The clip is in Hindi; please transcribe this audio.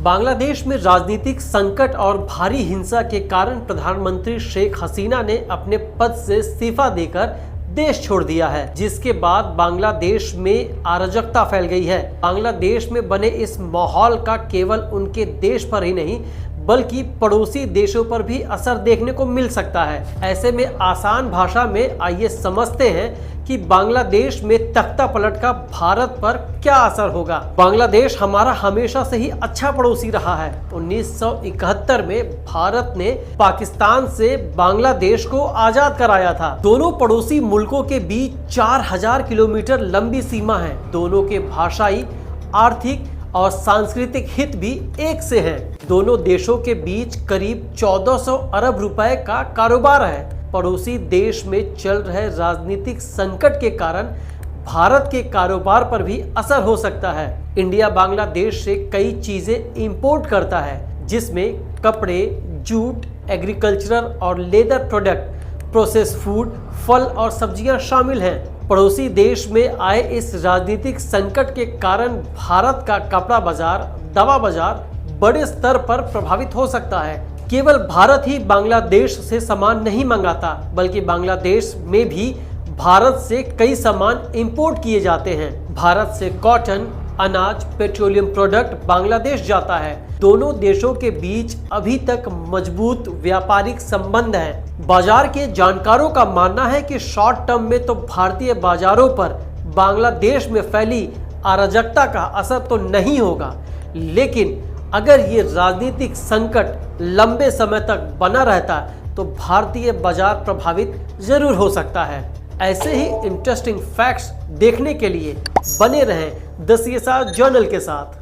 बांग्लादेश में राजनीतिक संकट और भारी हिंसा के कारण प्रधानमंत्री शेख हसीना ने अपने पद से इस्तीफा देकर देश छोड़ दिया है, जिसके बाद बांग्लादेश में अराजकता फैल गई है। बांग्लादेश में बने इस माहौल का केवल उनके देश पर ही नहीं बल्कि पड़ोसी देशों पर भी असर देखने को मिल सकता है। ऐसे में आसान भाषा में आइए समझते हैं कि बांग्लादेश में तख्ता पलट का भारत पर क्या असर होगा। बांग्लादेश हमारा हमेशा से ही अच्छा पड़ोसी रहा है। 1971 में भारत ने पाकिस्तान से बांग्लादेश को आजाद कराया था। दोनों पड़ोसी मुल्कों के बीच 4000 किलोमीटर लंबी सीमा है। दोनों के भाषाई, आर्थिक और सांस्कृतिक हित भी एक से हैं। दोनों देशों के बीच करीब 1400 अरब रुपए का कारोबार है। पड़ोसी देश में चल रहे राजनीतिक संकट के कारण भारत के कारोबार पर भी असर हो सकता है। इंडिया बांग्लादेश से कई चीजें इंपोर्ट करता है, जिसमें कपड़े, जूट, एग्रीकल्चरल और लेदर प्रोडक्ट, प्रोसेस फूड, फल और सब्जियां शामिल हैं। पड़ोसी देश में आए इस राजनीतिक संकट के कारण भारत का कपड़ा बाजार, दवा बाजार बड़े स्तर पर प्रभावित हो सकता है। केवल भारत ही बांग्लादेश से सामान नहीं मंगाता, बल्कि बांग्लादेश में भी भारत से कई सामान इंपोर्ट किए जाते हैं। भारत से कॉटन, अनाज, पेट्रोलियम प्रोडक्ट बांग्लादेश जाता है। दोनों देशों के बीच अभी तक मजबूत व्यापारिक संबंध है। बाजार के जानकारों का मानना है कि शॉर्ट टर्म में तो भारतीय बाजारों पर बांग्लादेश में फैली अराजकता का असर तो नहीं होगा, लेकिन अगर ये राजनीतिक संकट लंबे समय तक बना रहता तो भारतीय बाजार प्रभावित जरूर हो सकता है। ऐसे ही इंटरेस्टिंग फैक्ट्स देखने के लिए बने रहें द CSR जर्नल के साथ।